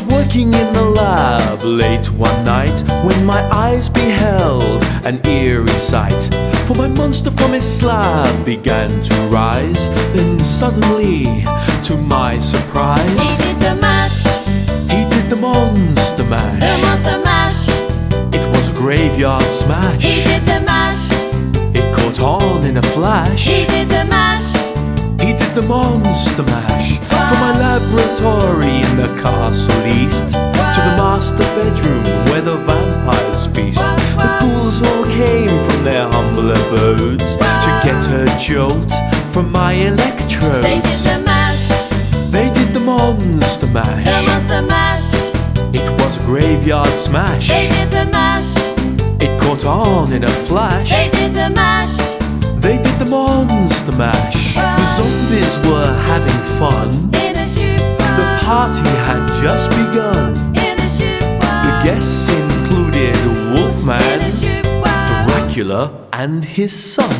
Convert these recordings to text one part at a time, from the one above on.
working in the lab late one night when my eyes beheld an eerie sight. For my monster from his slab began to rise. Then suddenly, to my surprise, he did the mash. He did the monster mash. The monster mash. It was a graveyard smash. He did the mash. It caught on in a flash. He did the mash. He did the monster mash. From my laboratory in the castle east to the master bedroom where the vampires feast. The ghouls all came from their humble abodes to get a jolt from my electrodes. They did the mash. They did the monster mash. The monster mash. It was a graveyard smash. They did the mash. It caught on in a flash. They did the mash. They did the monster mash. The zombies were having fun. In a shoebox. The party had just begun. In a shoebox. The guests included Wolfman, In a shoebox. Dracula, and his son.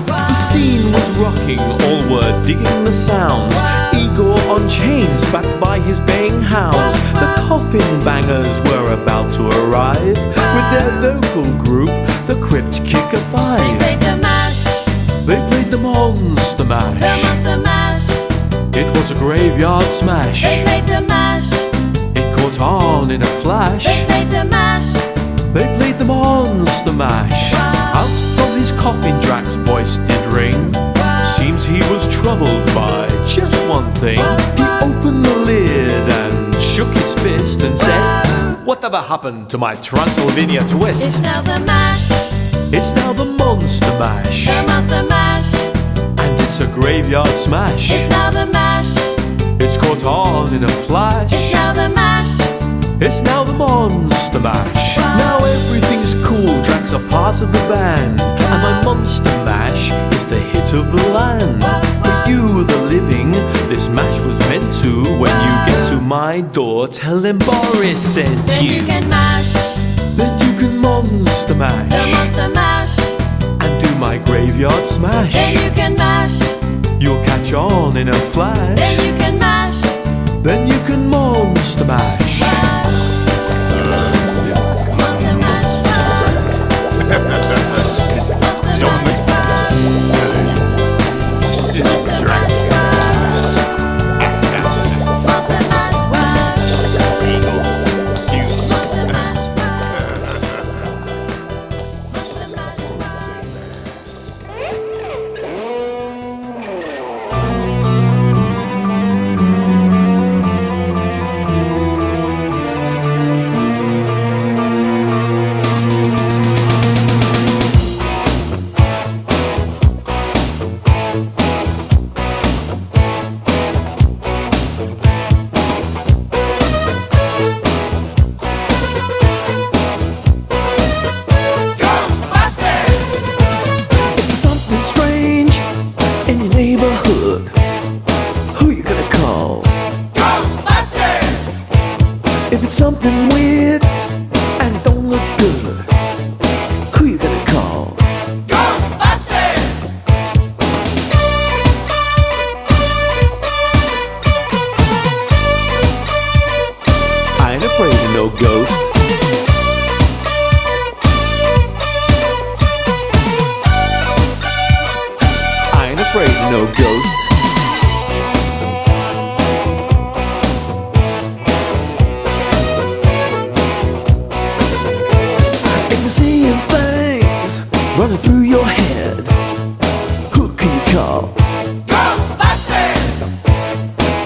The scene was rocking, all were digging the sounds. Igor on chains, backed by his baying hounds. The coffin bangers were about to arrive with their vocal group, the Crypt Kicker They Five. played the mash. They played the monster The mash. monster mash. It was a graveyard smash. They played the mash. It caught on in a flash. They played the mash. They played the monster mash. Out from his coffin Drax's voice did ring. Seems he was troubled by just one thing. He opened the lid and shook his fist and said, "Whatever happened to my Transylvania twist?" It's now the mash. It's now the monster mash. The monster mash. And it's a graveyard smash. It's now the mash. It's caught on in a flash. It's now the mash. It's now the monster mash. Now everything's cool, Drax a part of the band, and my monster mash is the hit of the land. For you, the living, this mash was meant to. When you get to my door, tell them Boris sent Then you. you can mash. Then you can monster The mash monster mash. and do my graveyard smash. Then you can mash. You'll catch on in a flash. Then you can mash. Then you can monster mash. Monster mash. If it's something weird and it don't look good, who you gonna call? Ghostbusters! I ain't afraid of no ghosts. I ain't afraid of no ghosts. If you're seeing things running through your head, who can you call? Ghostbusters!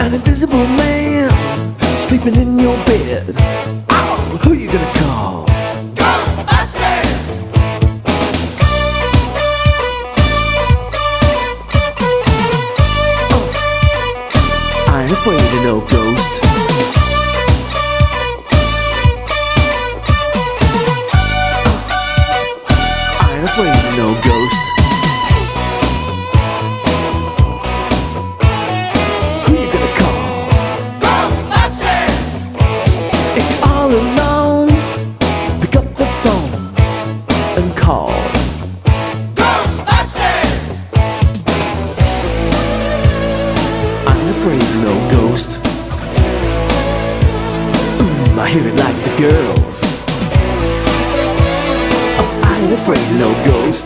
An invisible man sleeping in your bed. Oh, who you gonna call? Ghostbusters! I ain't afraid of no ghost. I ain't afraid of no ghost. Who you gonna call? Ghostbusters! If you're all alone, pick up the phone and call. Ghostbusters! I ain't afraid of no ghost. I hear it likes the girls. Oh, I ain't afraid of no ghost.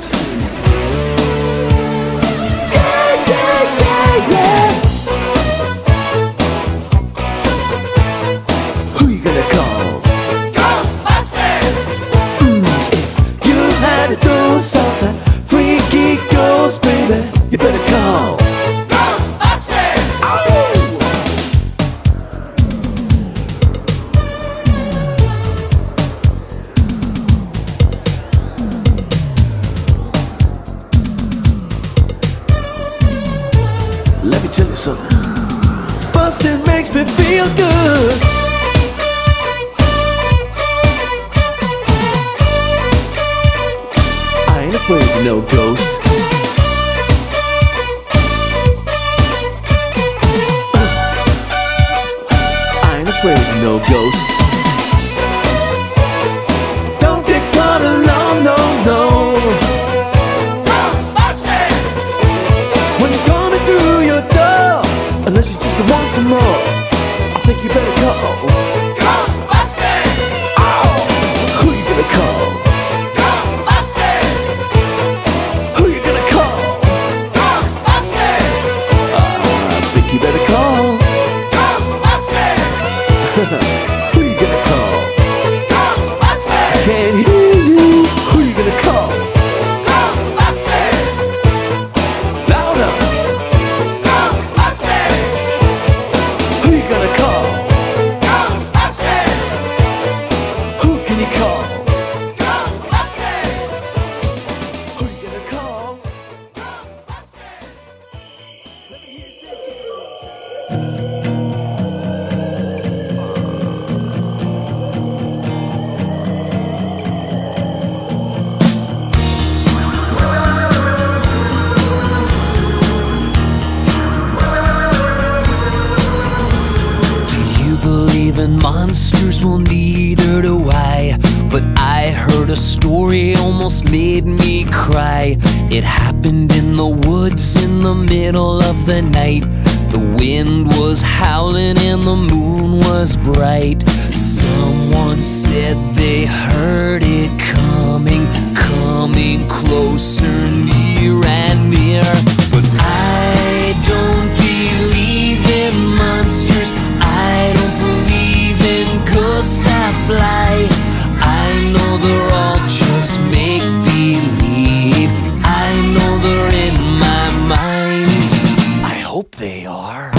Yeah, yeah, yeah, yeah. Who you gonna call? Ghostbusters! If you had to do something freaky ghost, baby, you better call Ghostbusters! Let me tell you something. Bustin' makes me feel good. I ain't afraid of no ghost. I ain't afraid of no ghost. Don't get caught alone, no, no. Ghostbusters! When it's coming through your door, unless it's just a one for more, I think you better call. Ghostbusters! Who you gonna call? Ghostbusters! Who you gonna call? Ghostbusters! I think you better call. Ghostbusters! Who you gonna call? Ghostbusters! Can't hear you. Who you gonna call? Ghostbusters! Louder. Ghostbusters! Who you gonna call? Ghostbusters! Who can you call? Ghostbusters! Who you gonna call? Ghostbusters! Let me hear you say it. Do you believe in monsters? Well, neither do I. But I heard a story almost made me cry. It happened in the woods in the middle of the night. The wind was howling and the moon was bright. Someone said they heard it coming, coming closer, near and near. But I don't believe in monsters. I don't believe in ghosts that fly. I know they're all just make-believe. I know they're in my mind. I hope they are.